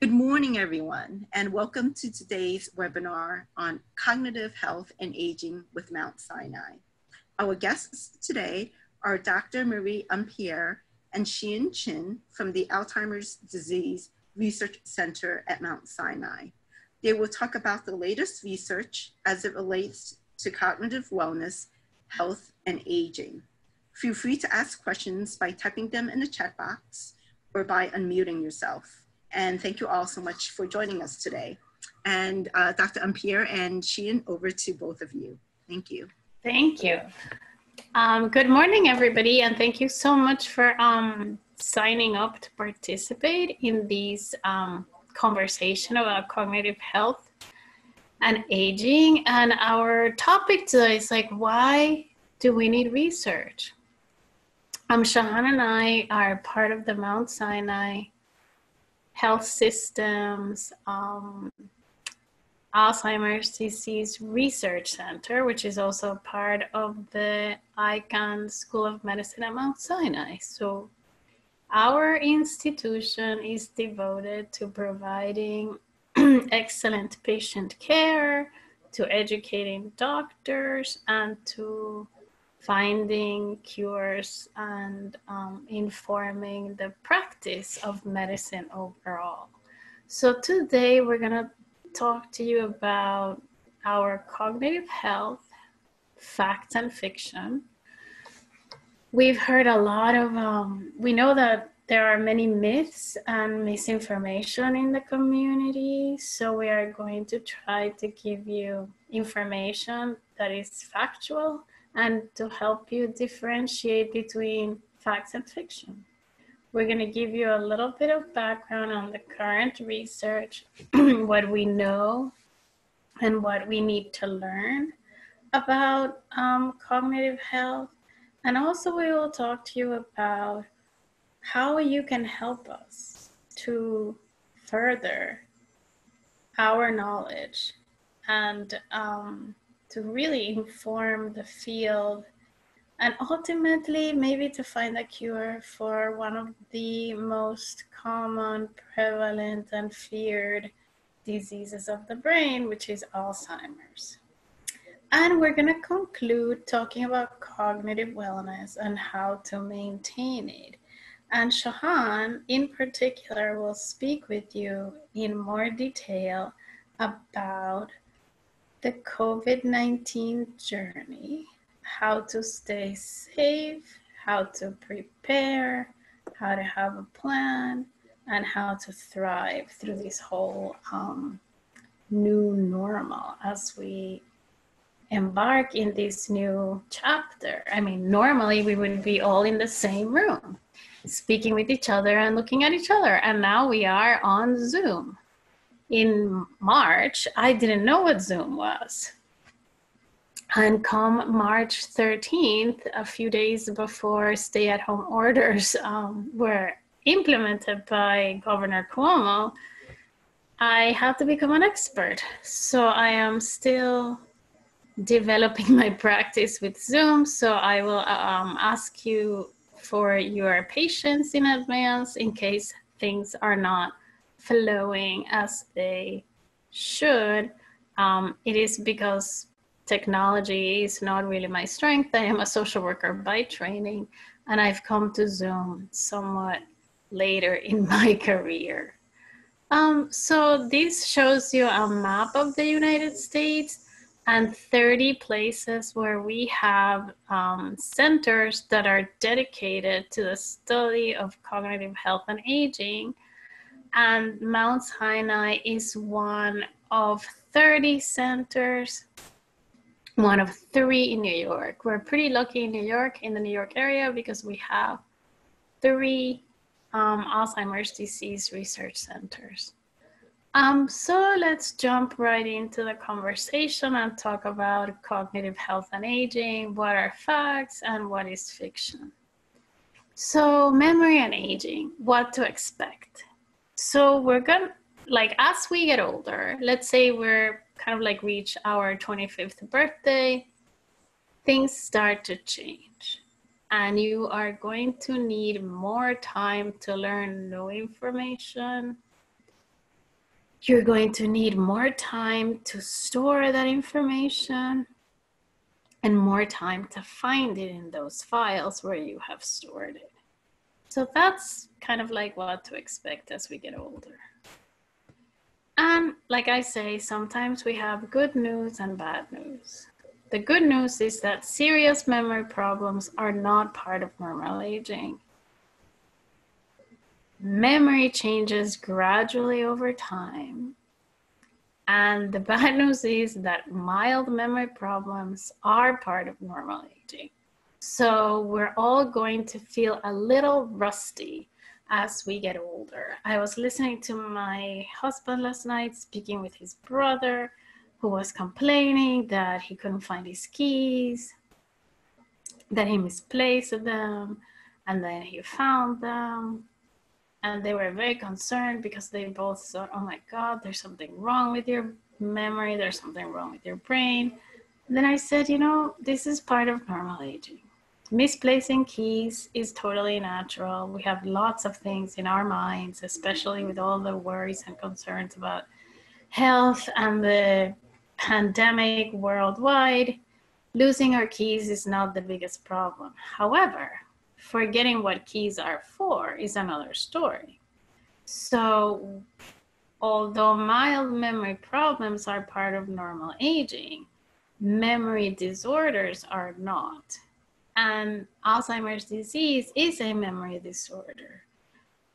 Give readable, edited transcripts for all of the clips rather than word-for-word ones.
Good morning, everyone, and welcome to today's webinar on cognitive health and aging with Mount Sinai. Our guests today are Dr. Marie Ampere and Xian Chin from the Alzheimer's Disease Research Center at Mount Sinai. They will talk about the latest research as it relates to cognitive wellness, health, and aging. Feel free to ask questions by typing them in the chat box or by unmuting yourself. And thank you all so much for joining us today. And Dr. Ampere and Xian, over to both of you. Thank you. Thank you. Good morning, everybody, and thank you so much for signing up to participate in this conversation about cognitive health and aging. And our topic today is why do we need research? Shahan and I are part of the Mount Sinai Health Systems Alzheimer's Disease Research Center, which is also part of the Icahn School of Medicine at Mount Sinai. So our institution is devoted to providing excellent patient care, to educating doctors, and to finding cures and informing the practice of medicine overall. So today we're gonna talk to you about our cognitive health, facts and fiction. We've heard a lot of, we know that there are many myths and misinformation in the community. So we are going to try to give you information that is factual and to help you differentiate between facts and fiction. We're going to give you a little bit of background on the current research, what we know, and what we need to learn about cognitive health. And also we will talk to you about how you can help us to further our knowledge and to really inform the field, and ultimately maybe to find a cure for one of the most common, prevalent, and feared diseases of the brain, which is Alzheimer's. And we're going to conclude talking about cognitive wellness and how to maintain it. And Shahan, in particular, will speak with you in more detail about the COVID-19 journey, how to stay safe, how to prepare, how to have a plan, and how to thrive through this whole new normal as we embark in this new chapter. I mean, normally we would be all in the same room, speaking with each other and looking at each other, and now we are on Zoom. In March, I didn't know what Zoom was. And come March 13th, a few days before stay-at-home orders were implemented by Governor Cuomo, I had to become an expert. So I am still developing my practice with Zoom. So I will ask you for your patience in advance in case things are not flowing as they should. It is because technology is not really my strength. I am a social worker by training, and I've come to Zoom somewhat later in my career. So this shows you a map of the United States and 30 places where we have centers that are dedicated to the study of cognitive health and aging. And Mount Sinai is one of 30 centers, one of 3 in New York. We're pretty lucky in New York, in the New York area, because we have 3 Alzheimer's disease research centers. So let's jump right into the conversation and talk about cognitive health and aging, what are facts and what is fiction. So memory and aging, what to expect. So we're gonna, as we get older, let's say we're kind of reach our 25th birthday, things start to change. And you are going to need more time to learn new information, You're going to need more time to store that information and more time to find it in those files where you have stored it. So that's kind of like what to expect as we get older. And like I say, sometimes we have good news and bad news. The good news is that serious memory problems are not part of normal aging. Memory changes gradually over time. And the bad news is that mild memory problems are part of normal aging. So we're all going to feel a little rusty as we get older. I was listening to my husband last night speaking with his brother, who was complaining that he couldn't find his keys, that he misplaced them, and then he found them. And they were very concerned because they both thought, oh my God, there's something wrong with your memory, there's something wrong with your brain. And then I said, you know, this is part of normal aging. Misplacing keys is totally natural. We have lots of things in our minds, especially with all the worries and concerns about health and the pandemic worldwide. Losing our keys is not the biggest problem. However, forgetting what keys are for is another story. So, although mild memory problems are part of normal aging, memory disorders are not. And Alzheimer's disease is a memory disorder,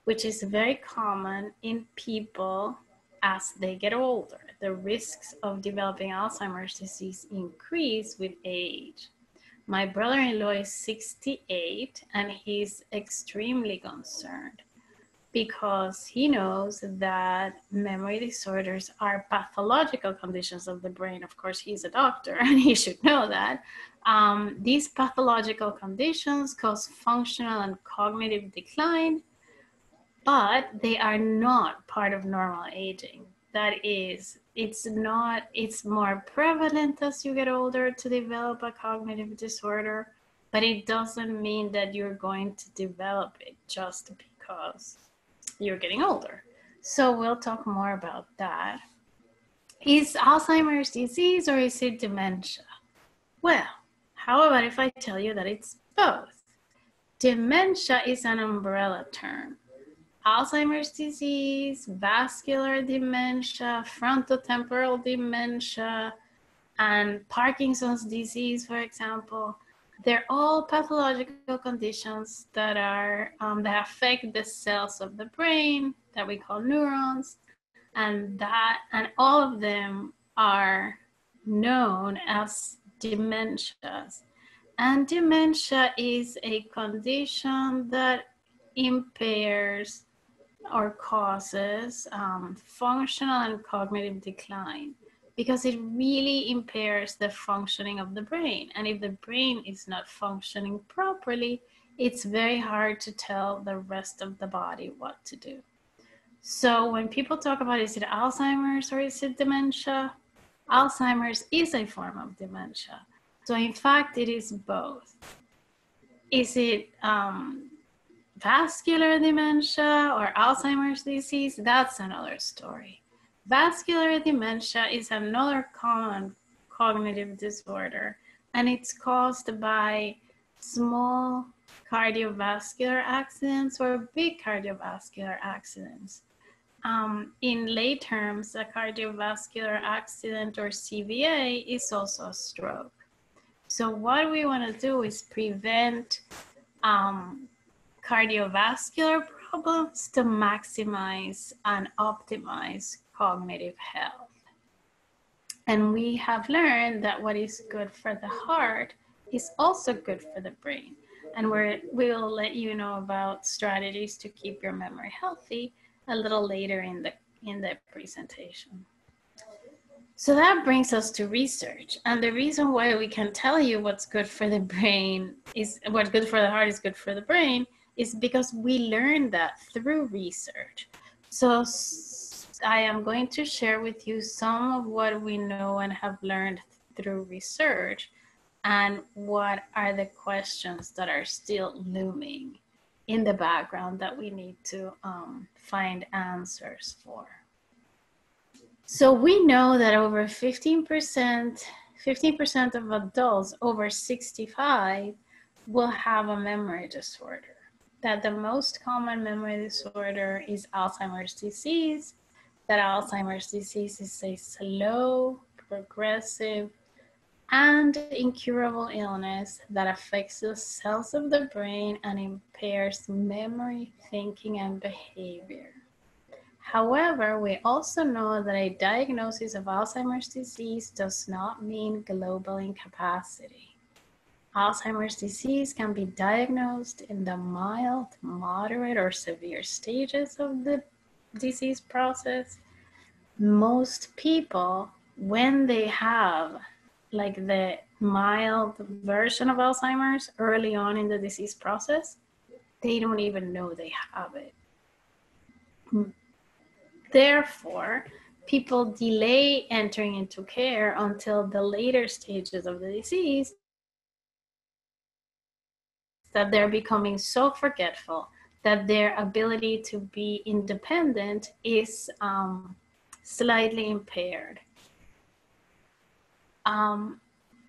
which is very common in people as they get older. The risks of developing Alzheimer's disease increase with age. My brother-in-law is 68 and he's extremely concerned because he knows that memory disorders are pathological conditions of the brain. Of course, he's a doctor and he should know that. These pathological conditions cause functional and cognitive decline, but they are not part of normal aging. That is, it's more prevalent as you get older to develop a cognitive disorder, but it doesn't mean that you're going to develop it just because you're getting older. So we'll talk more about that. Is Alzheimer's disease or is it dementia? Well, how about if I tell you that it's both? Dementia is an umbrella term. Alzheimer's disease, vascular dementia, frontotemporal dementia, and Parkinson's disease, for example, they're all pathological conditions that are that affect the cells of the brain that we call neurons, and all of them are known as dementias. And dementia is a condition that impairs or causes functional and cognitive decline because it really impairs the functioning of the brain. And if the brain is not functioning properly, it's very hard to tell the rest of the body what to do. So when people talk about is it Alzheimer's or is it dementia? Alzheimer's is a form of dementia. So in fact, it is both. Is it vascular dementia or Alzheimer's disease? That's another story. Vascular dementia is another common cognitive disorder, and it's caused by small cardiovascular accidents or big cardiovascular accidents. In lay terms, a cardiovascular accident or CVA is also a stroke. So what we want to do is prevent cardiovascular problems to maximize and optimize cognitive health. And we have learned that what is good for the heart is also good for the brain. And we'll let you know about strategies to keep your memory healthy a little later in the presentation. So that brings us to research. And the reason why we can tell you what's good for the brain is what's good for the heart is good for the brain is because we learned that through research. So I am going to share with you some of what we know and have learned through research and what are the questions that are still looming in the background that we need to find answers for. So we know that over 15% of adults over 65 will have a memory disorder. That the most common memory disorder is Alzheimer's disease, that Alzheimer's disease is a slow, progressive, and incurable illness that affects the cells of the brain and impairs memory, thinking, and behavior. However, we also know that a diagnosis of Alzheimer's disease does not mean global incapacity. Alzheimer's disease can be diagnosed in the mild, moderate, or severe stages of the disease process. Most people, when they have like the mild version of Alzheimer's early on in the disease process, they don't even know they have it. Therefore, people delay entering into care until the later stages of the disease, that they're becoming so forgetful that their ability to be independent is slightly impaired.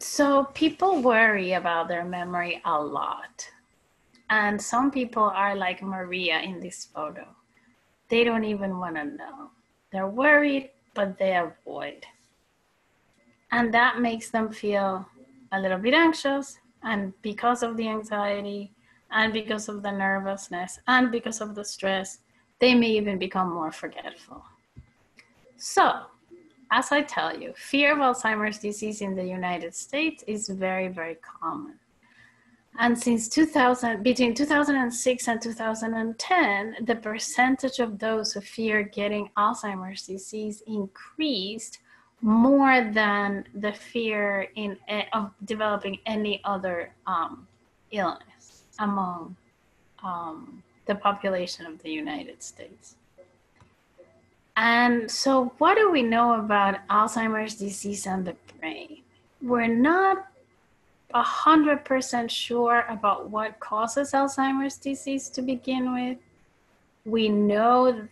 So people worry about their memory a lot. And some people are like Maria in this photo. They don't even want to know. They're worried, but they avoid. And that makes them feel a little bit anxious. And because of the anxiety, and because of the nervousness, and because of the stress, they may even become more forgetful. So, as I tell you, fear of Alzheimer's disease in the United States is very, very common. And since between 2006 and 2010, the percentage of those who fear getting Alzheimer's disease increased more than the fear of developing any other illness among the population of the United States. And so what do we know about Alzheimer's disease and the brain? We're not 100% sure about what causes Alzheimer's disease to begin with. We know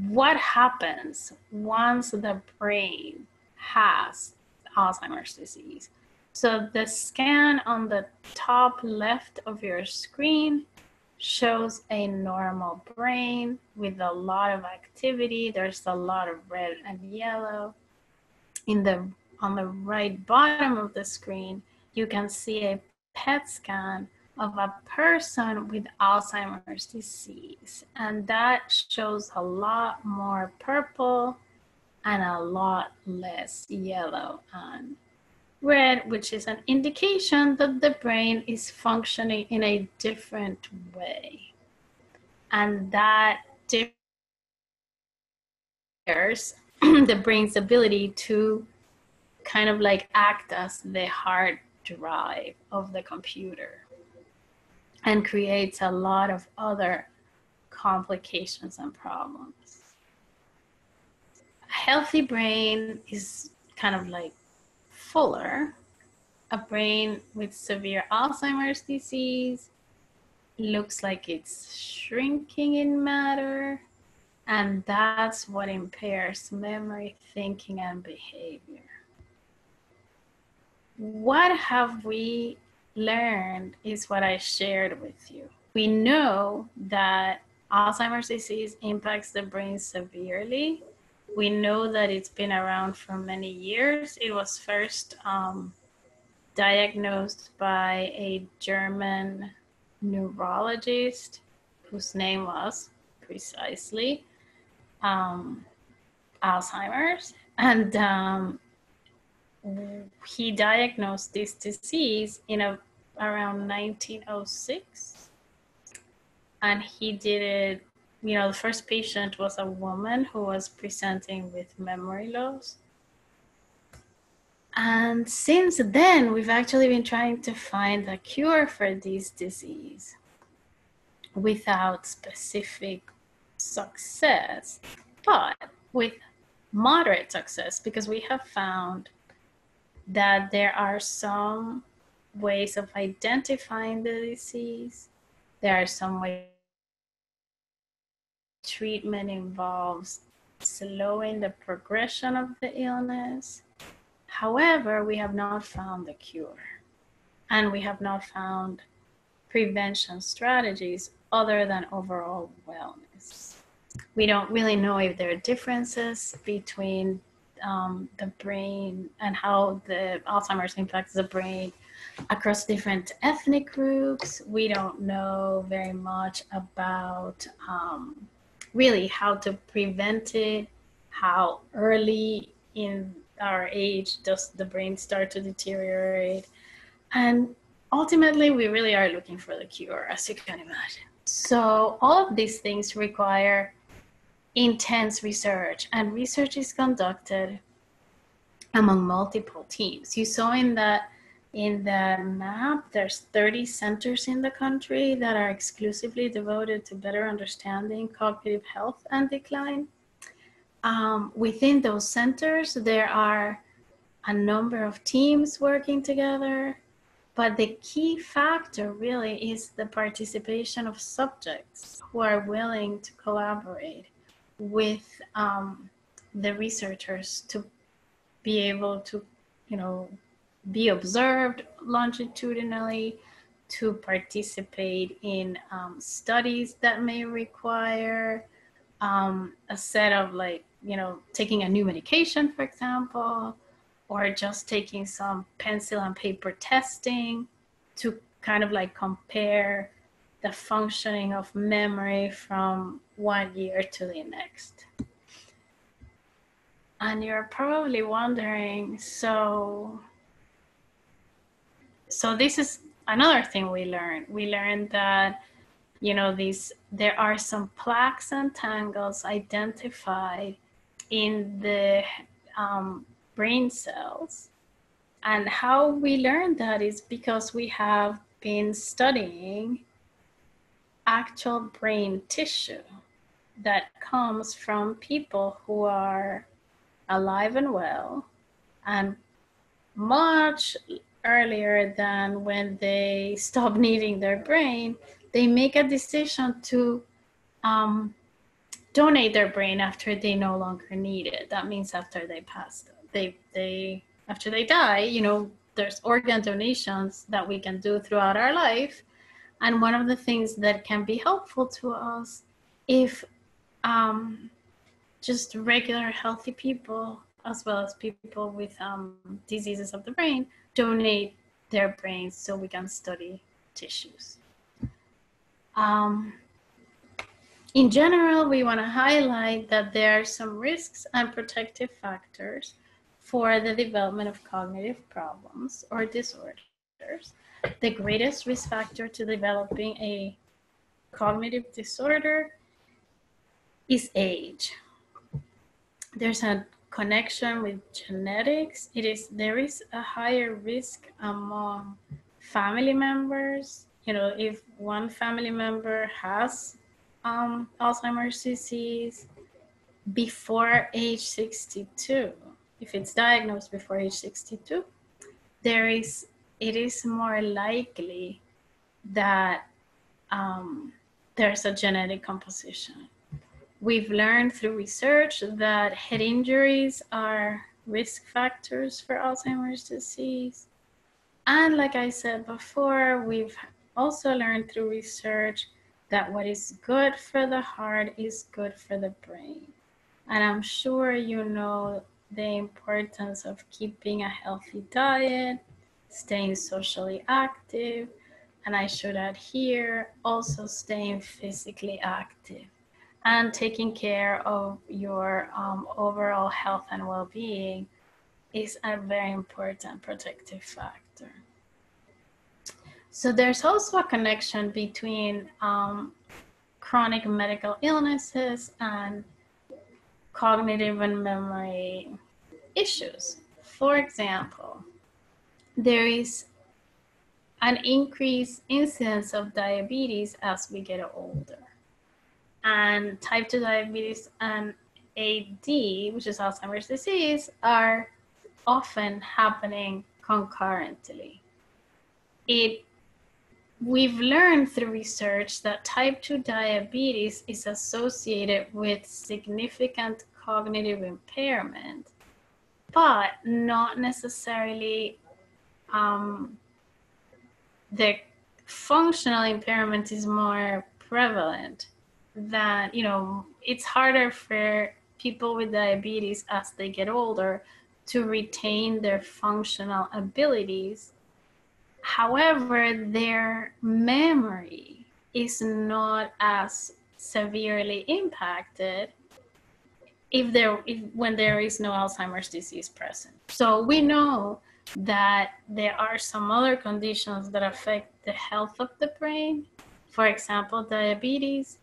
what happens once the brain has Alzheimer's disease. So the scan on the top left of your screen shows a normal brain with a lot of activity. There's a lot of red and yellow. On the right bottom of the screen, you can see a PET scan of a person with Alzheimer's disease. And that shows a lot more purple and a lot less yellow and red, which is an indication that the brain is functioning in a different way. And that differs the brain's ability to kind of like act as the hard drive of the computer and creates a lot of other complications and problems. A healthy brain is kind of like fuller. A brain with severe Alzheimer's disease looks like it's shrinking in matter, and that's what impairs memory, thinking, and behavior. What have we learned is what I shared with you. We know that Alzheimer's disease impacts the brain severely. We know that it's been around for many years. It was first diagnosed by a German neurologist whose name was precisely Alzheimer's. And he diagnosed this disease in around 1906. And he did it, the first patient was a woman who was presenting with memory loss. And since then, we've actually been trying to find a cure for this disease without specific success, but with moderate success, because we have found that there are some ways of identifying the disease. There are some ways treatment involves slowing the progression of the illness. However, we have not found the cure, and we have not found prevention strategies other than overall wellness. We don't really know if there are differences between the brain and how the Alzheimer's impacts the brain across different ethnic groups. We don't know very much about really how to prevent it, how early in our age does the brain start to deteriorate. And ultimately, we really are looking for the cure, as you can imagine. So all of these things require intense research, and research is conducted among multiple teams. You saw in the map, there's 30 centers in the country that are exclusively devoted to better understanding cognitive health and decline. Within those centers, there are a number of teams working together, but the key factor really is the participation of subjects who are willing to collaborate with the researchers to be able to, be observed longitudinally, to participate in studies that may require a set of taking a new medication, for example, or just taking some pencil and paper testing to kind of compare the functioning of memory from one year to the next. And you're probably wondering, so this is another thing we learned. We learned that, there are some plaques and tangles identified in the brain cells. And how we learned that is because we have been studying actual brain tissue that comes from people who are alive and well, and much earlier than when they stop needing their brain, they make a decision to donate their brain after they no longer need it. That means after they pass, after they die, there's organ donations that we can do throughout our life. And one of the things that can be helpful to us if just regular healthy people, as well as people with diseases of the brain, donate their brains so we can study tissues. In general, we want to highlight that there are some risks and protective factors for the development of cognitive problems or disorders. The greatest risk factor to developing a cognitive disorder is age. There's a connection with genetics. There is a higher risk among family members. If one family member has Alzheimer's disease before age 62, if it's diagnosed before age 62, it is more likely that there's a genetic composition. We've learned through research that head injuries are risk factors for Alzheimer's disease. And like I said before, we've also learned through research that what is good for the heart is good for the brain. And I'm sure you know the importance of keeping a healthy diet, staying socially active, and I should add here, also staying physically active and taking care of your overall health and well-being is a very important protective factor. So there's also a connection between chronic medical illnesses and cognitive and memory issues. For example, there is an increased incidence of diabetes as we get older. And type 2 diabetes and AD, which is Alzheimer's disease, are often happening concurrently. We've learned through research that type 2 diabetes is associated with significant cognitive impairment, but not necessarily the functional impairment is more prevalent than, it's harder for people with diabetes as they get older to retain their functional abilities. However, their memory is not as severely impacted when there is no Alzheimer's disease present. So we know that there are some other conditions that affect the health of the brain, for example, diabetes,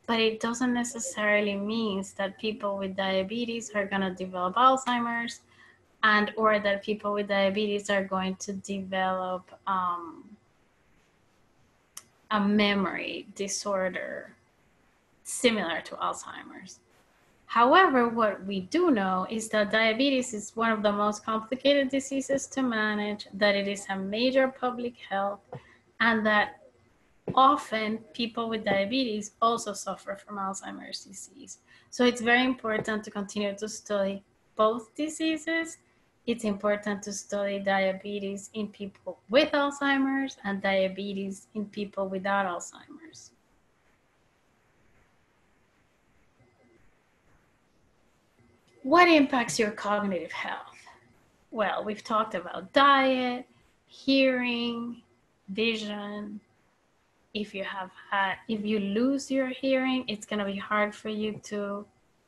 but it doesn't necessarily mean that people with diabetes are going to develop Alzheimer's, and or that people with diabetes are going to develop a memory disorder similar to Alzheimer's. However, what we do know is that diabetes is one of the most complicated diseases to manage, that it is a major public health, and that often people with diabetes also suffer from Alzheimer's disease. So it's very important to continue to study both diseases. It's important to study diabetes in people with Alzheimer's and diabetes in people without Alzheimer's. What impacts your cognitive health? Well, we've talked about diet, hearing, vision. If you lose your hearing, it's going to be hard for you to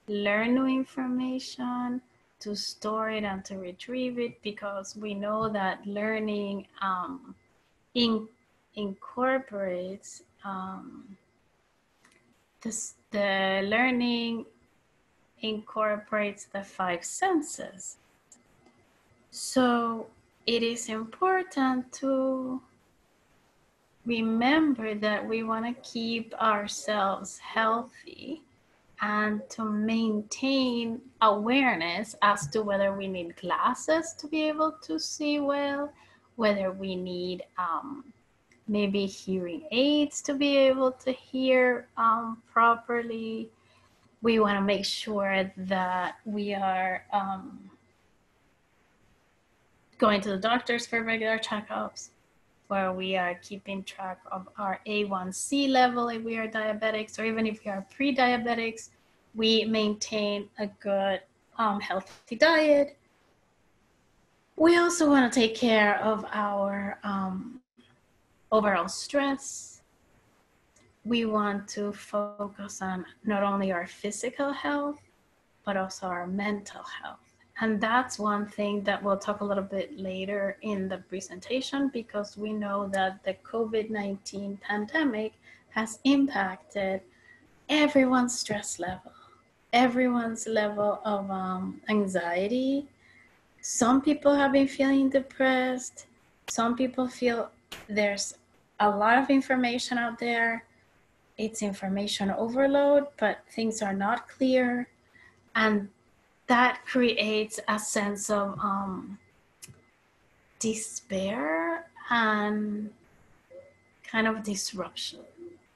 learn new information, to store it and to retrieve it, because we know that learning incorporates the learning incorporates the five senses. So it is important to remember that we want to keep ourselves healthy and to maintain awareness as to whether we need glasses to be able to see well, whether we need maybe hearing aids to be able to hear properly. We want to make sure that we are going to the doctors for regular checkups, where we are keeping track of our A1C level if we are diabetics, or even if we are pre-diabetics, we maintain a good healthy diet. We also want to take care of our overall stress. We want to focus on not only our physical health, but also our mental health. And that's one thing that we'll talk a little bit later in the presentation, because we know that the COVID-19 pandemic has impacted everyone's stress level, everyone's level of anxiety. Some people have been feeling depressed. Some people feel there's a lot of information out there. It's information overload, but things are not clear. And that creates a sense of despair and kind of disruption.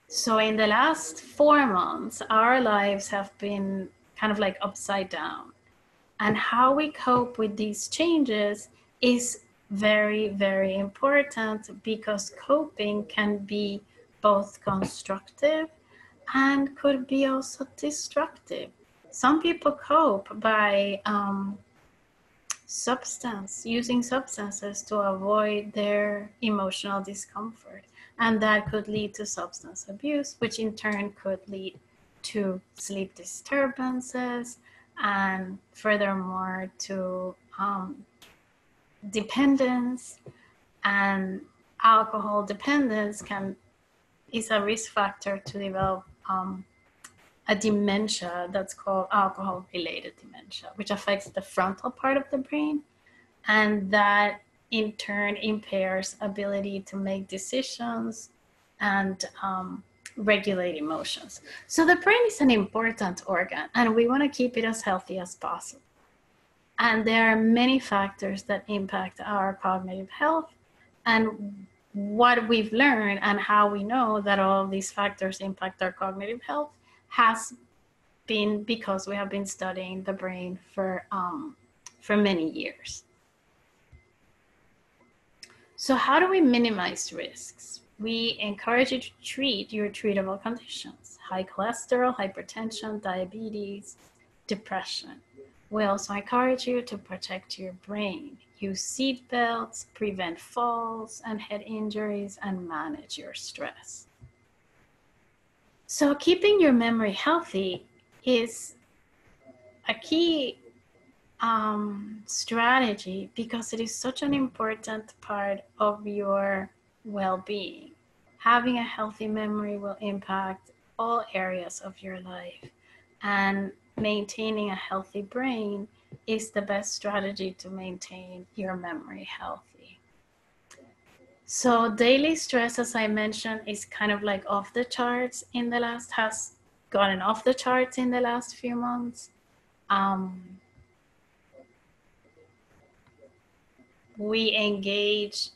So in the last 4 months, our lives have been kind of like upside down. And how we cope with these changes is very, very important, because coping can be both constructive and could be also destructive. Some people cope by using substances to avoid their emotional discomfort. And that could lead to substance abuse, which in turn could lead to sleep disturbances, and furthermore to dependence. And alcohol dependence is a risk factor to develop a dementia that's called alcohol-related dementia, which affects the frontal part of the brain, and that in turn impairs ability to make decisions and regulate emotions. So the brain is an important organ, and we want to keep it as healthy as possible. And there are many factors that impact our cognitive health, and what we've learned and how we know that all of these factors impact our cognitive health has been because we have been studying the brain for many years. So how do we minimize risks? We encourage you to treat your treatable conditions: high cholesterol, hypertension, diabetes, depression. We also encourage you to protect your brain. Use seat belts, prevent falls and head injuries, and manage your stress. So keeping your memory healthy is a key strategy because it is such an important part of your well-being. Having a healthy memory will impact all areas of your life, and maintaining a healthy brain is the best strategy to maintain your memory healthy. So daily stress, as I mentioned, is kind of like off the charts has gotten off the charts in the last few months. We engage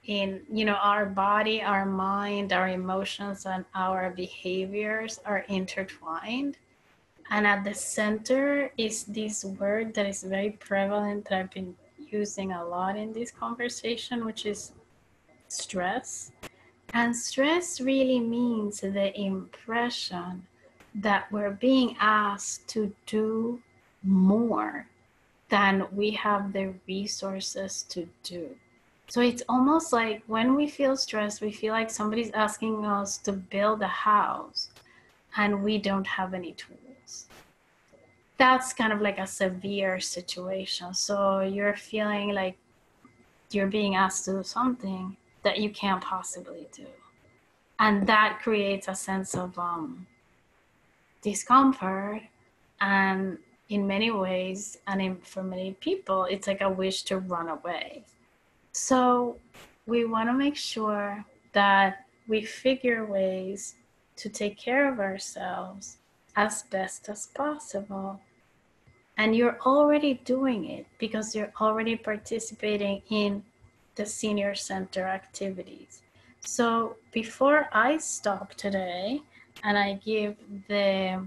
in, our body, our mind, our emotions, and our behaviors are intertwined. And at the center is this word that is very prevalent that I've been using a lot in this conversation, which is stress. And stress really means the impression that we're being asked to do more than we have the resources to do. So it's almost like when we feel stressed, we feel like somebody's asking us to build a house and we don't have any tools. That's kind of like a severe situation. So you're feeling like you're being asked to do something that you can't possibly do. And that creates a sense of discomfort. And in many ways, for many people, it's like a wish to run away. So we want to make sure that we figure ways to take care of ourselves as best as possible. And you're already doing it because you're already participating in the senior center activities. So before I stop today and I give the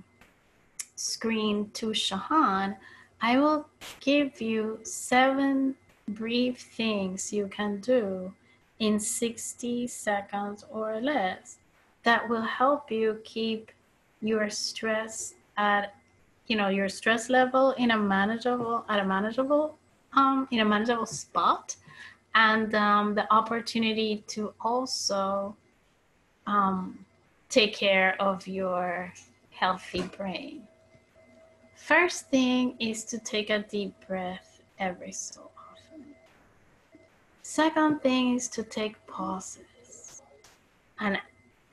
screen to Shahan, I will give you 7 brief things you can do in 60 seconds or less that will help you keep your stress at, your stress level in a manageable spot, and the opportunity to also take care of your healthy brain. First thing is to take a deep breath every so often. Second thing is to take pauses. And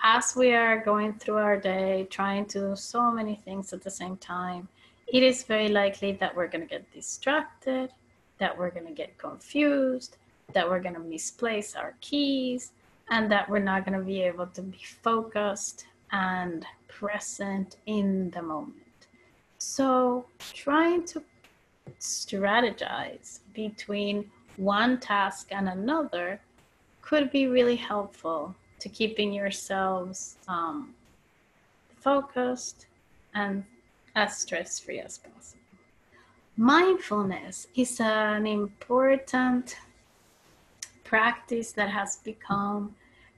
as we are going through our day, trying to do so many things at the same time, it is very likely that we're going to get distracted, that we're going to get confused, that we're going to misplace our keys, and that we're not going to be able to be focused and present in the moment. So trying to strategize between one task and another could be really helpful to keeping yourselves focused and as stress-free as possible. Mindfulness is an important practice that has become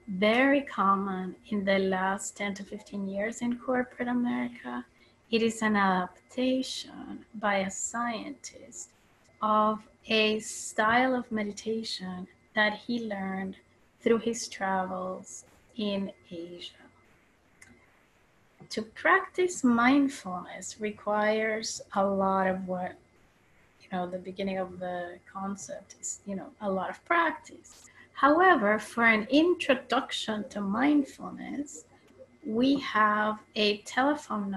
very common in the last 10 to 15 years in corporate America. It is an adaptation by a scientist of a style of meditation that he learned through his travels in Asia. To practice mindfulness requires a lot of what, the beginning of the concept is, a lot of practice. However, for an introduction to mindfulness, we have a telephone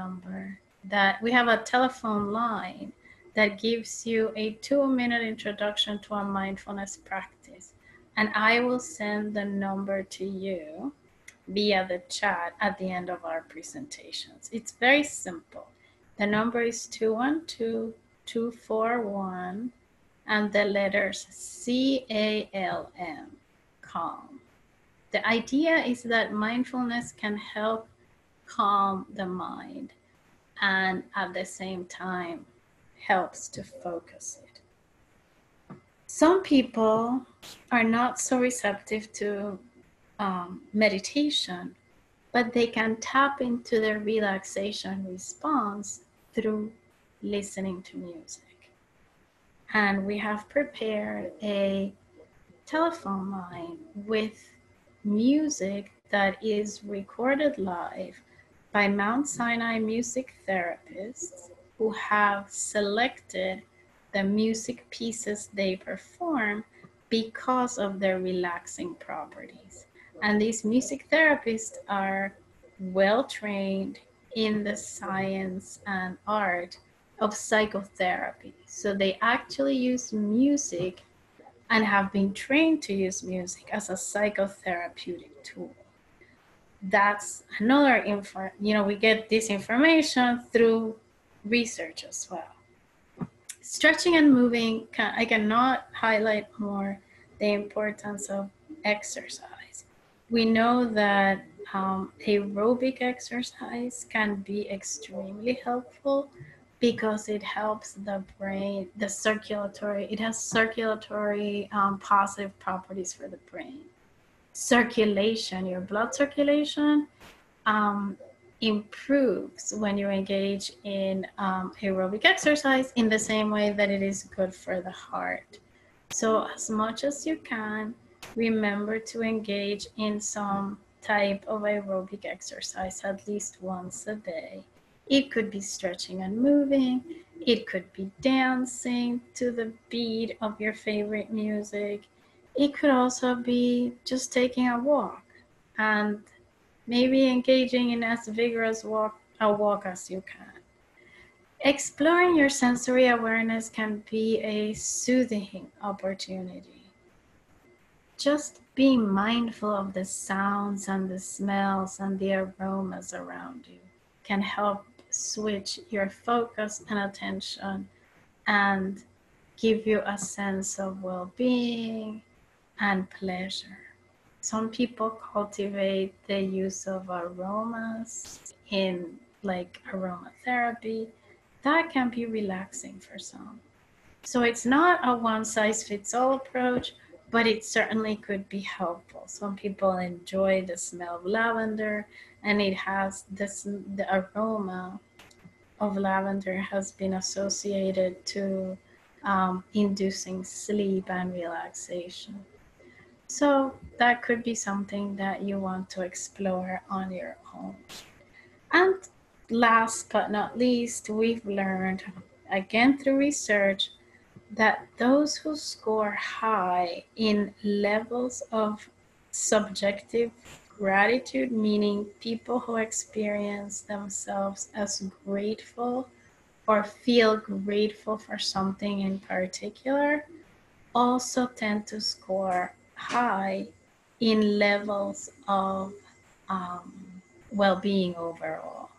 line that gives you a 2-minute introduction to a mindfulness practice. And I will send the number to you via the chat at the end of our presentations. It's very simple. The number is 212-241 and the letters CALM, calm. The idea is that mindfulness can help calm the mind. and at the same time helps to focus it. Some people are not so receptive to meditation, but they can tap into their relaxation response through listening to music. And we have prepared a telephone line with music that is recorded live by Mount Sinai music therapists who have selected the music pieces they perform because of their relaxing properties. And these music therapists are well trained in the science and art of psychotherapy. So they actually use music and have been trained to use music as a psychotherapeutic tool. That's another info, we get this information through research as well. Stretching and moving, I cannot highlight more the importance of exercise. We know that aerobic exercise can be extremely helpful because it helps the brain, it has circulatory positive properties for the brain. Circulation, your blood circulation improves when you engage in aerobic exercise in the same way that it is good for the heart. So as much as you can, remember to engage in some type of aerobic exercise at least once a day. It could be stretching and moving. It could be dancing to the beat of your favorite music. It could also be just taking a walk and maybe engaging in as vigorous a walk as you can. Exploring your sensory awareness can be a soothing opportunity. Just being mindful of the sounds and the smells and the aromas around you can help switch your focus and attention and give you a sense of well-being and pleasure. Some people cultivate the use of aromas in like aromatherapy. That can be relaxing for some. So it's not a one-size-fits-all approach, but it certainly could be helpful. Some people enjoy the smell of lavender, and it has the aroma of lavender has been associated to inducing sleep and relaxation. So that could be something that you want to explore on your own. And last but not least, we've learned, again through research, that those who score high in levels of subjective gratitude, meaning people who experience themselves as grateful or feel grateful for something in particular, also tend to score high in levels of well-being overall.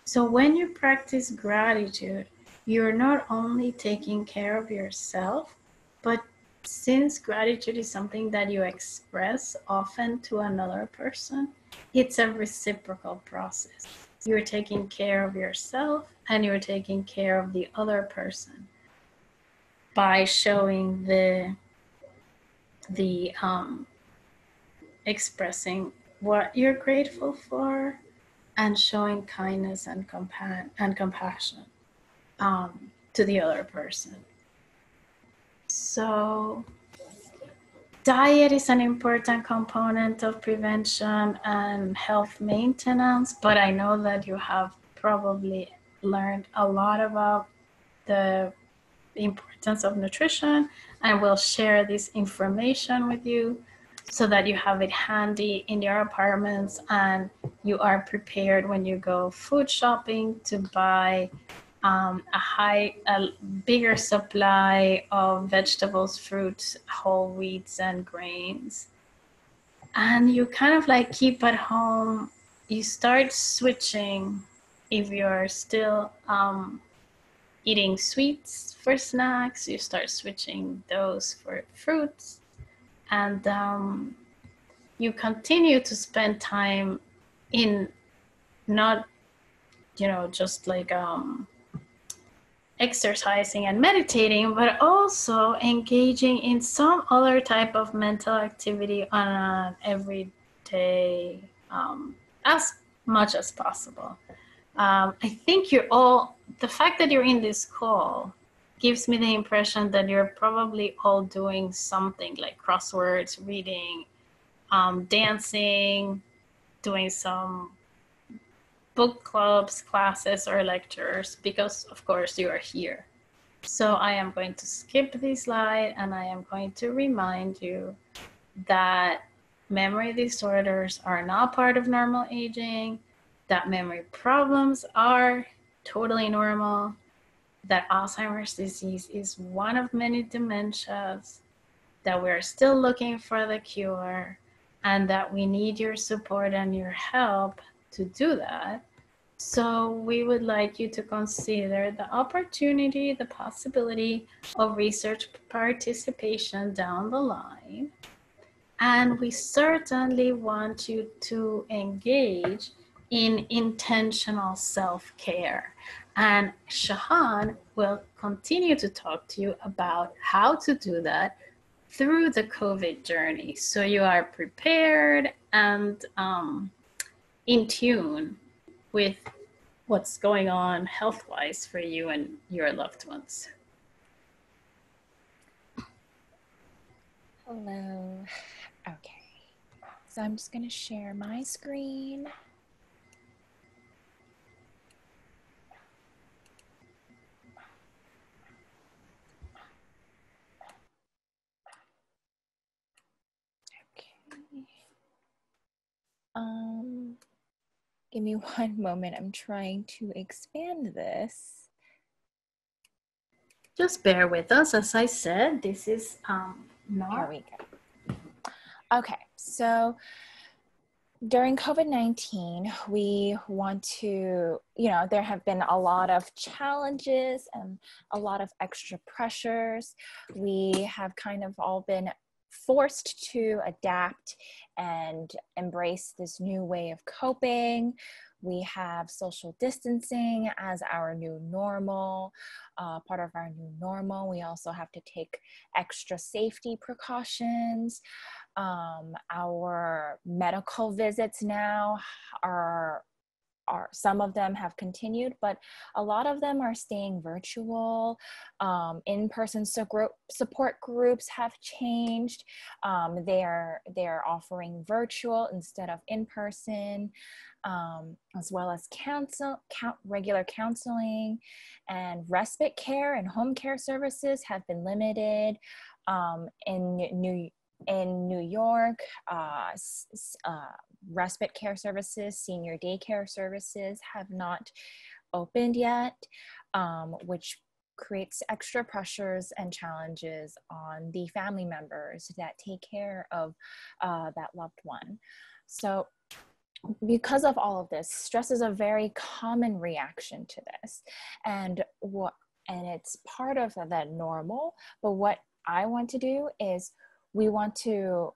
So when you practice gratitude, you're not only taking care of yourself, but since gratitude is something that you express often to another person, it's a reciprocal process. You're taking care of yourself and you're taking care of the other person by showing the expressing what you're grateful for and showing kindness and compassion to the other person. So diet is an important component of prevention and health maintenance, but I know that you have probably learned a lot about the importance of nutrition, and we'll share this information with you so that you have it handy in your apartments and you are prepared when you go food shopping to buy a bigger supply of vegetables, fruits, whole wheats, and grains. And you kind of like keep at home, you start switching if you're still eating sweets for snacks, you start switching those for fruits, and you continue to spend time in not just like exercising and meditating, but also engaging in some other type of mental activity on an everyday, as much as possible. I think the fact that you're in this call gives me the impression that you're probably all doing something like crosswords, reading, dancing, doing some book clubs, classes, or lectures, because of course you are here. So I am going to skip this slide, and I am going to remind you that memory disorders are not part of normal aging, that memory problems are totally normal, that Alzheimer's disease is one of many dementias, that we're still looking for the cure, and that we need your support and your help to do that. So we would like you to consider the opportunity, the possibility of research participation down the line. And we certainly want you to engage in intentional self-care. And Shahan will continue to talk to you about how to do that through the COVID journey. So you are prepared and in tune with what's going on health-wise for you and your loved ones. Hello. Okay. So I'm just going to share my screen. Okay. Give me one moment. I'm trying to expand this. Just bear with us. As I said, this is not... Here we go. Okay, so during COVID-19, we want to, there have been a lot of challenges and a lot of extra pressures. We have kind of all been forced to adapt and embrace this new way of coping. We have social distancing as our new normal, part of our new normal. We also have to take extra safety precautions. Our medical visits now are some of them have continued, but a lot of them are staying virtual. In-person support groups have changed. They're offering virtual instead of in-person, as well as regular counseling, and respite care and home care services have been limited. In New York, respite care services, senior daycare services have not opened yet, which creates extra pressures and challenges on the family members that take care of that loved one. So because of all of this, stress is a very common reaction to this, and it's part of that normal. But what I want to do is we want to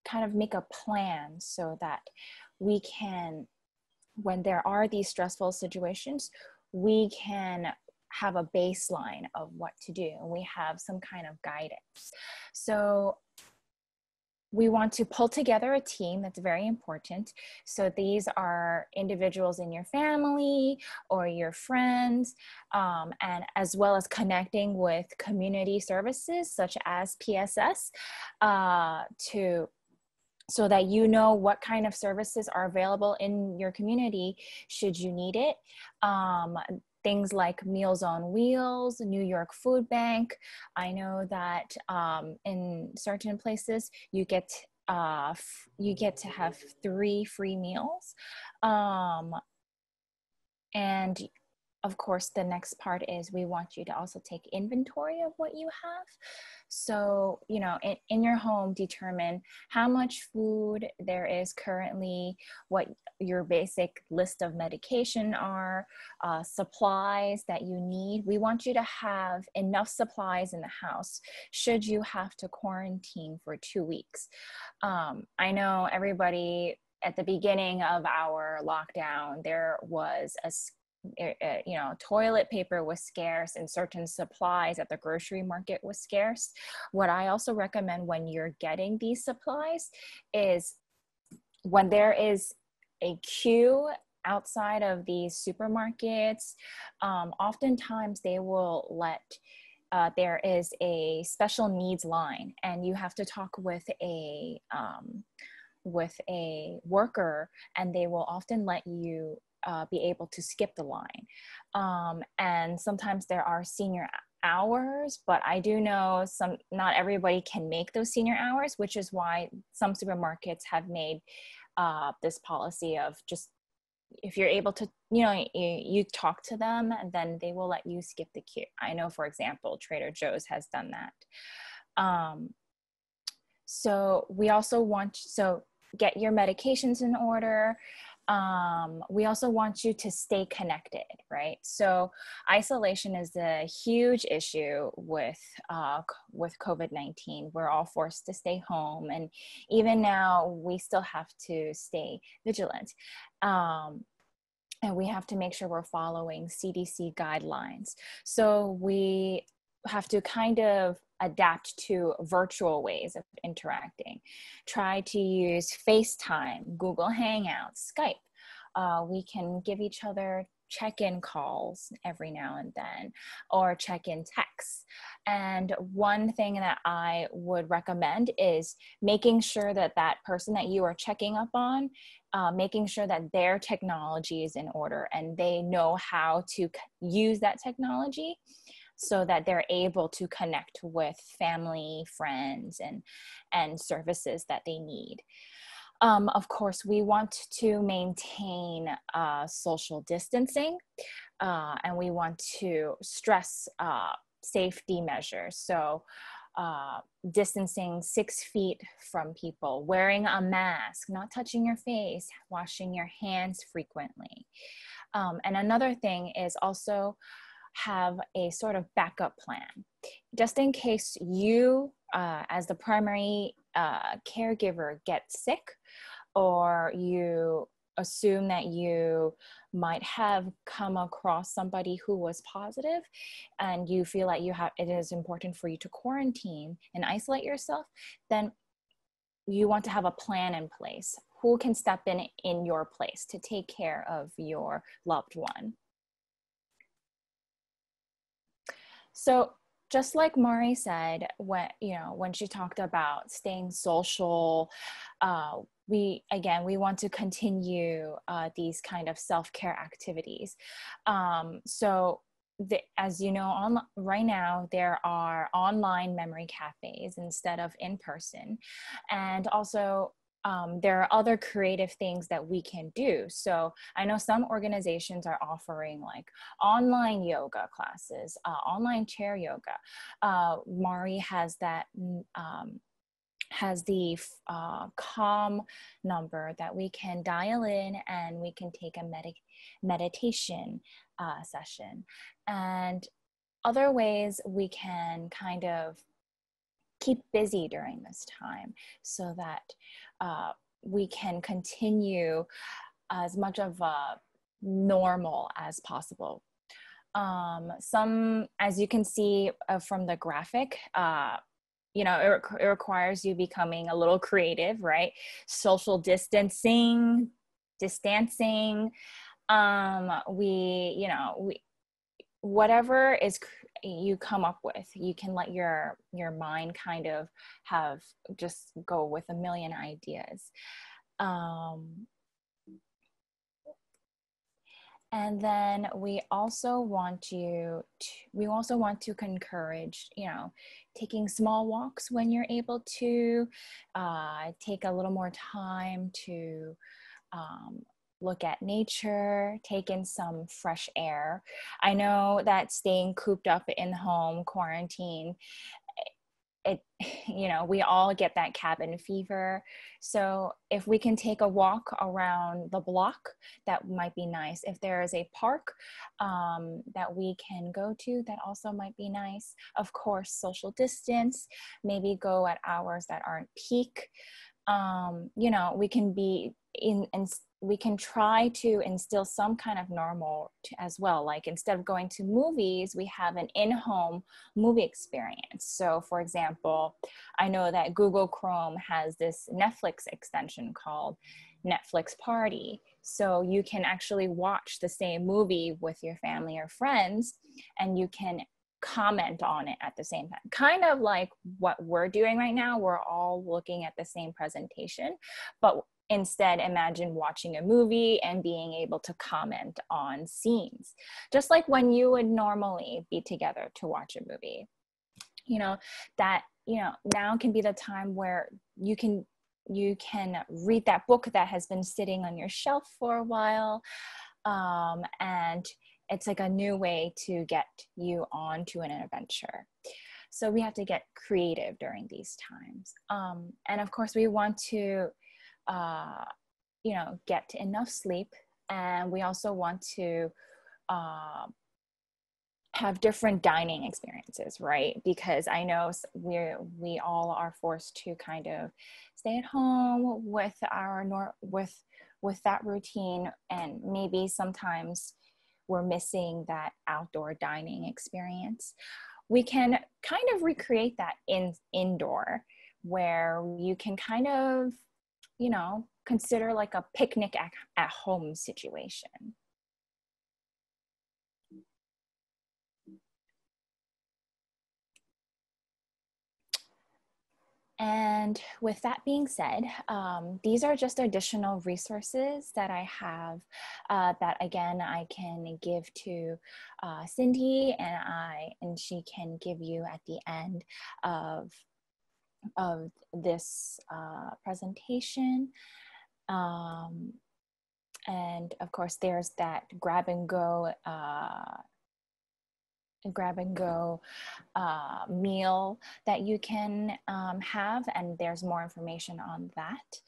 kind of make a plan so that we can, when there are these stressful situations, we can have a baseline of what to do, and we have some kind of guidance. So we want to pull together a team. That's very important. So these are individuals in your family or your friends, and as well as connecting with community services such as PSS, so that you know what kind of services are available in your community should you need it. Things like Meals on Wheels, New York Food Bank. I know that in certain places you get to have 3 free meals. And of course, the next part is we want you to also take inventory of what you have. So, in your home, determine how much food there is currently, what your basic list of medication are, supplies that you need. We want you to have enough supplies in the house should you have to quarantine for 2 weeks. I know everybody at the beginning of our lockdown, there was toilet paper was scarce and certain supplies at the grocery market was scarce. What I also recommend when you're getting these supplies is when there is a queue outside of these supermarkets, oftentimes they will let there is a special needs line, and you have to talk with a worker, and they will often let you be able to skip the line. And sometimes there are senior hours, but I do know not everybody can make those senior hours, which is why some supermarkets have made this policy of just, if you're able to, you talk to them, and then they will let you skip the queue. I know, for example, Trader Joe's has done that. So we also get your medications in order. We also want you to stay connected, right? So isolation is a huge issue with COVID-19. We're all forced to stay home, and even now we still have to stay vigilant. And we have to make sure we're following CDC guidelines. So we have to kind of adapt to virtual ways of interacting. Try to use FaceTime, Google Hangouts, Skype. We can give each other check-in calls every now and then, or check-in texts. And one thing that I would recommend is making sure that that person that you are checking up on, making sure that their technology is in order and they know how to use that technology, so that they're able to connect with family, friends, and services that they need. Of course, we want to maintain social distancing, and we want to stress safety measures. So distancing 6 feet from people, wearing a mask, not touching your face, washing your hands frequently. And another thing is also have a sort of backup plan, just in case you, as the primary caregiver, get sick, or you assume that you might have come across somebody who was positive, and you feel like it is important for you to quarantine and isolate yourself, then you want to have a plan in place. Who can step in your place to take care of your loved one? So just like Mari said, when she talked about staying social, we want to continue these kind of self-care activities. As you know, right now there are online memory cafes instead of in person, and also there are other creative things that we can do. So I know some organizations are offering like online yoga classes, online chair yoga. Mari has that, has the Calm number that we can dial in, and we can take a meditation session. And other ways we can kind of keep busy during this time, so that we can continue as much of a normal as possible. As you can see from the graphic, it requires you becoming a little creative, right? Social distancing, whatever is you come up with, you can let your mind kind of just go with a million ideas. And then we also want to encourage, taking small walks when you're able to, take a little more time to look at nature, take in some fresh air. I know that staying cooped up in home, quarantine, we all get that cabin fever. So if we can take a walk around the block, that might be nice. If there is a park that we can go to, that also might be nice. Of course, social distance, maybe go at hours that aren't peak. We can be we can try to instill some kind of normal as well. Like instead of going to movies, we have an in-home movie experience. So for example, I know that Google Chrome has this Netflix extension called Netflix Party. So you can actually watch the same movie with your family or friends, and you can comment on it at the same time. Kind of like what we're doing right now. We're all looking at the same presentation, but instead, imagine watching a movie and being able to comment on scenes, just like when you would normally be together to watch a movie. That, now can be the time where you can read that book that has been sitting on your shelf for a while. And it's like a new way to get you onto an adventure. So we have to get creative during these times. And of course, we want to get enough sleep, and we also want to have different dining experiences, right? Because I know we all are forced to kind of stay at home with with that routine, and maybe sometimes we're missing that outdoor dining experience. We can kind of recreate that indoor, where you can kind of consider like a picnic at home situation. And with that being said, these are just additional resources that I have that, again, I can give to Cindy, and she can give you at the end of this presentation. And of course, there's that grab and go meal that you can have, and there's more information on that.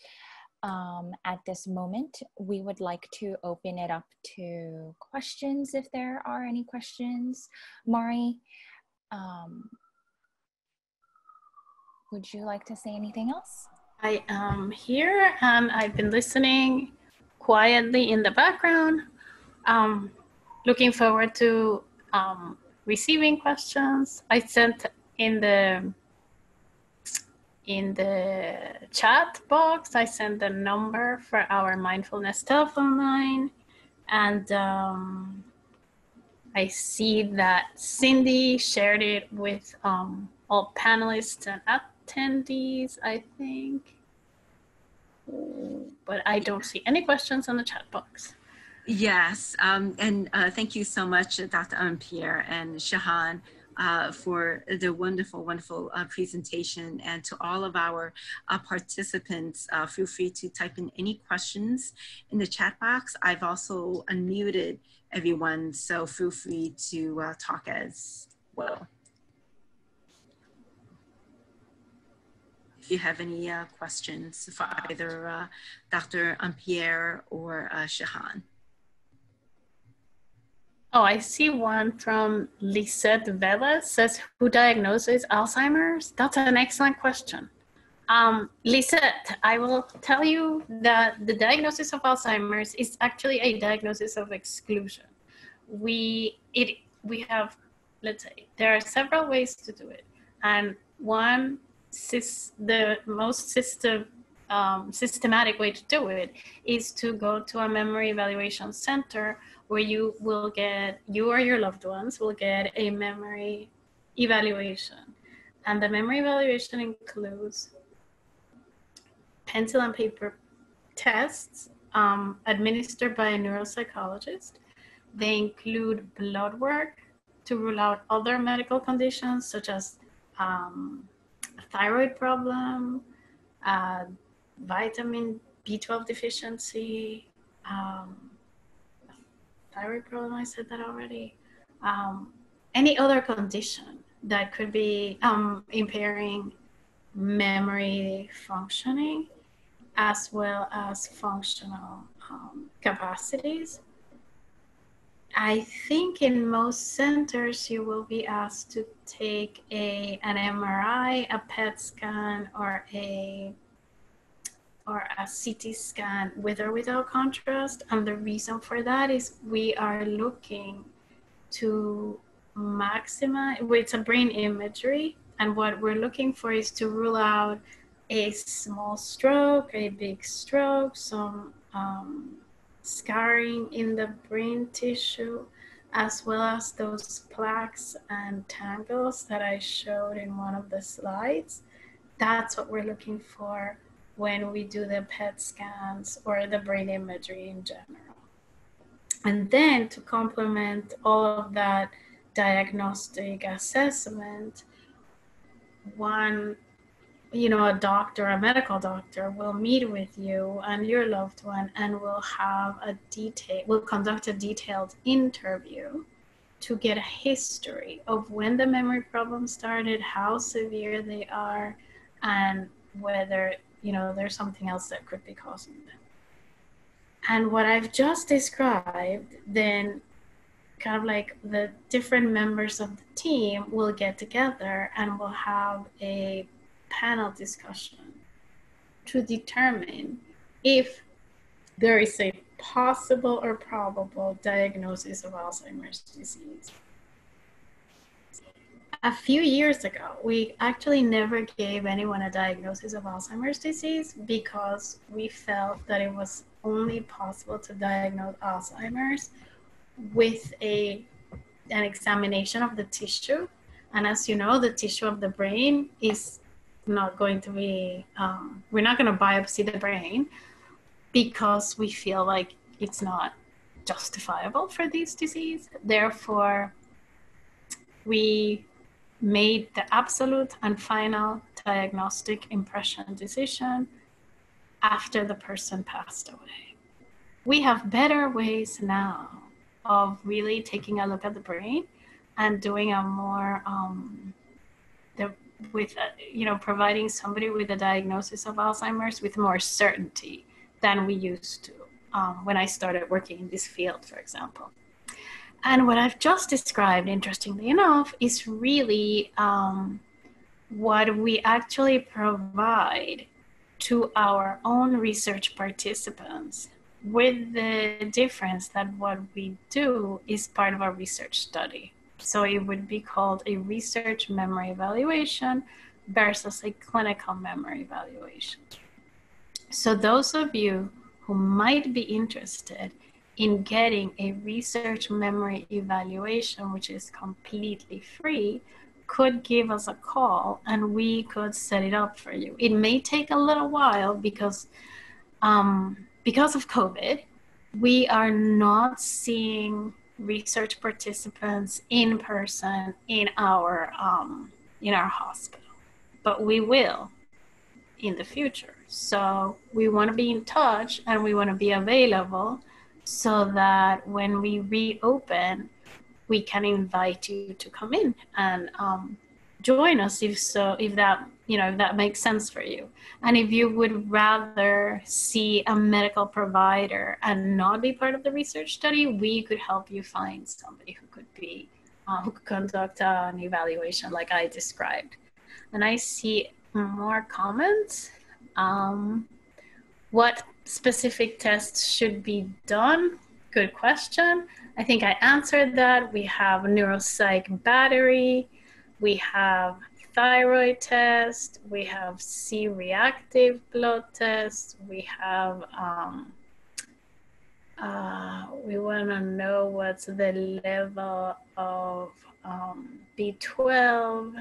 At this moment, we would like to open it up to questions, if there are any questions. Mari, would you like to say anything else? I am here, and I've been listening quietly in the background. Looking forward to receiving questions. I sent in the chat box, I sent the number for our mindfulness telephone line, and I see that Cindy shared it with all panelists and attendees, I think, but I don't see any questions on the chat box. Yes, and thank you so much, Dr. Ampere and Shahan, for the wonderful, wonderful presentation. And to all of our participants, feel free to type in any questions in the chat box. I've also unmuted everyone, so feel free to talk as well. If you have any questions for either Dr. Ampere or Shahan. Oh, I see one from Lisette Vela, says, who diagnoses Alzheimer's? That's an excellent question. Lisette, I will tell you that the diagnosis of Alzheimer's is actually a diagnosis of exclusion. We have, let's say, there are several ways to do it. And one, the most systematic way to do it is to go to a memory evaluation center, where you or your loved ones will get a memory evaluation. And the memory evaluation includes pencil and paper tests administered by a neuropsychologist. They include blood work to rule out other medical conditions, such as a thyroid problem, vitamin B12 deficiency, thyroid problem, I said that already. Any other condition that could be impairing memory functioning, as well as functional capacities. I think in most centers, you will be asked to take an MRI, a PET scan, or a or a CT scan with or without contrast. And the reason for that is we are looking to maximize, it's a brain imagery, and what we're looking for is to rule out a small stroke, a big stroke, some scarring in the brain tissue, as well as those plaques and tangles that I showed in one of the slides. That's what we're looking for when we do the PET scans or the brain imagery in general. And then to complement all of that diagnostic assessment, a doctor, a medical doctor will meet with you and your loved one and will conduct a detailed interview to get a history of when the memory problems started, how severe they are, and whether, there's something else that could be causing them. And what I've just described, then kind of like the different members of the team will get together and will have a panel discussion to determine if there is a possible or probable diagnosis of Alzheimer's disease. A few years ago, we actually never gave anyone a diagnosis of Alzheimer's disease because we felt that it was only possible to diagnose Alzheimer's with an examination of the tissue. And as you know, the tissue of the brain is not going to be, we're not going to biopsy the brain because we feel like it's not justifiable for this disease. Therefore, we made the absolute and final diagnostic impression decision after the person passed away. We have better ways now of really taking a look at the brain and doing a more, providing somebody with a diagnosis of Alzheimer's with more certainty than we used to when I started working in this field, for example. And what I've just described, interestingly enough, is really what we actually provide to our own research participants, with the difference that what we do is part of a research study. So it would be called a research memory evaluation versus a clinical memory evaluation. So those of you who might be interested in getting a research memory evaluation, which is completely free, could give us a call and we could set it up for you. It may take a little while because of COVID, we are not seeing research participants in person in our hospital, but we will in the future. So we want to be in touch and we want to be available so that when we reopen, we can invite you to come in and join us if that makes sense for you. And if you would rather see a medical provider and not be part of the research study, we could help you find somebody who could conduct an evaluation like I described. And I see more comments. What specific tests should be done? Good question. I think I answered that. We have neuropsych battery, we have thyroid test, we have C-reactive blood test, we have, we want to know what's the level of B12,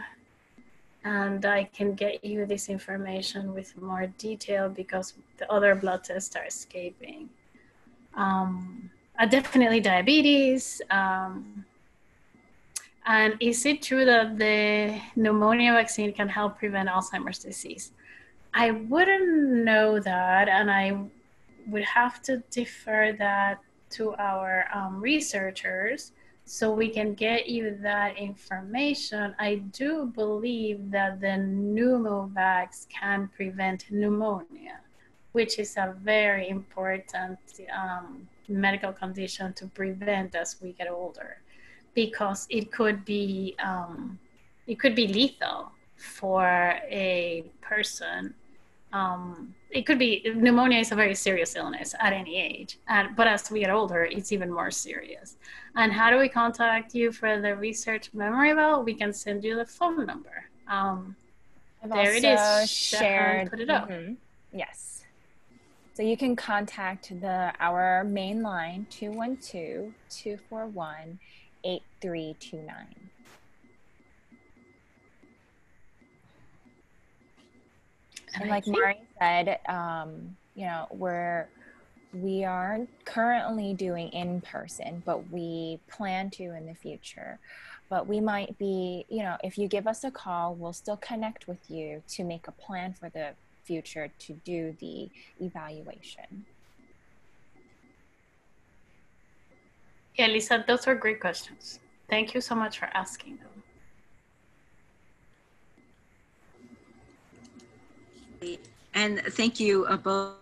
and I can get you this information with more detail because the other blood tests are escaping. Definitely diabetes. And is it true that the pneumonia vaccine can help prevent Alzheimer's disease? I wouldn't know that, and I would have to defer that to our researchers so we can get you that information. I do believe that the pneumovax can prevent pneumonia, which is a very important medical condition to prevent as we get older, because it could be lethal for a person It could be, pneumonia is a very serious illness at any age, but as we get older, it's even more serious. And how do we contact you for the research memory? Well, we can send you the phone number. There it is. Shared. Put it up. Yes. So you can contact our main line, 212-241-8329. And like Mari said, you know, we are currently doing in person, but we plan to in the future. But we might be, you know, if you give us a call, we'll still connect with you to make a plan for the future to do the evaluation. Yeah, Lisa, those are great questions. Thank you so much for asking them. And thank you both,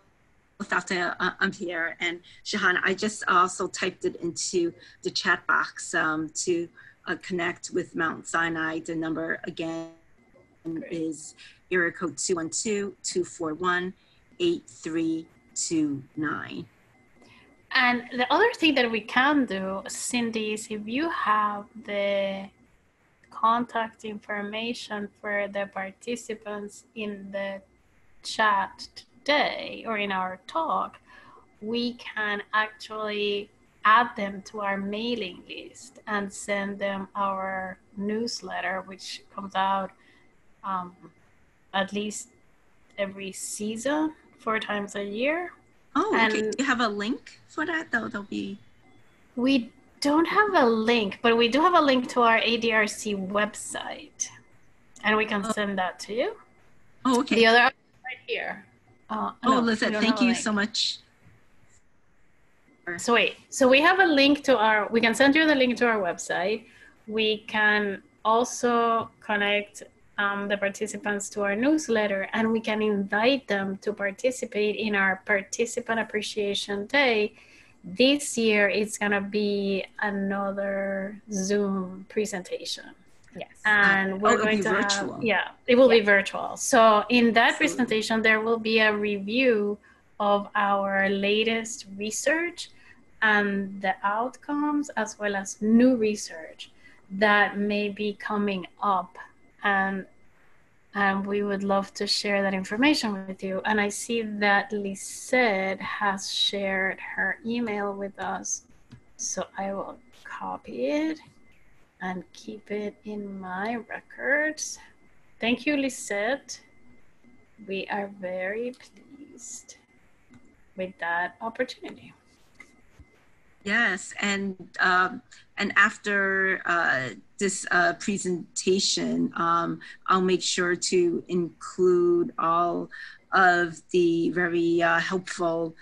Dr. Ampere and Shahan. I just also typed it into the chat box to connect with Mount Sinai. The number again is area code 212-241-8329. And the other thing that we can do, Cindy, is if you have the contact information for the participants in the chat today or in our talk, we can actually add them to our mailing list and send them our newsletter, which comes out at least every season, 4 times a year. Oh, okay. Do you have a link for that? That'll be... We don't have a link, but we do have a link to our ADRC website, and we can send that to you. Oh, okay. The other right here. No, Lizette, thank you so much. So wait, so we have a link to our, we can send you the link to our website. We can also connect the participants to our newsletter, and we can invite them to participate in our Participant Appreciation Day. This year, it's gonna be another Zoom presentation. Yes. And we're going to virtual. have, yeah, it will be virtual. So in that presentation, there will be a review of our latest research and the outcomes, as well as new research that may be coming up. And we would love to share that information with you. And I see that Lisette has shared her email with us. So I will copy it and keep it in my records. Thank you, Lisette. We are very pleased with that opportunity. Yes, and after this presentation, I'll make sure to include all of the very helpful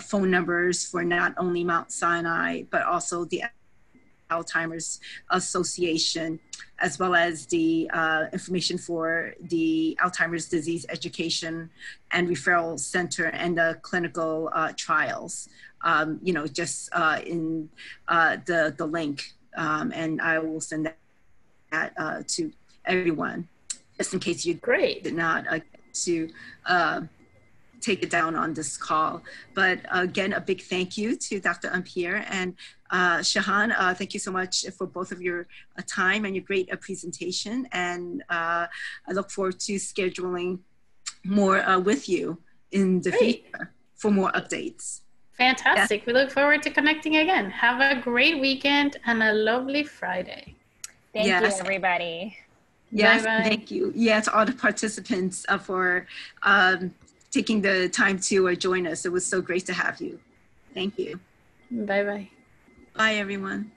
phone numbers for not only Mount Sinai, but also the Alzheimer's Association, as well as the information for the Alzheimer's Disease Education and Referral Center and the clinical trials. You know, just in the link, and I will send that to everyone, just in case you did not to take it down on this call. But again, a big thank you to Dr. Ampere and Shahan. Thank you so much for both of your time and your great presentation. And I look forward to scheduling more with you in the future for more updates. Fantastic. Yeah. We look forward to connecting again. Have a great weekend and a lovely Friday. Thank you, everybody. Yes, bye-bye. Thank you. Yeah, to all the participants for taking the time to join us. It was so great to have you. Thank you. Bye-bye. Bye, everyone.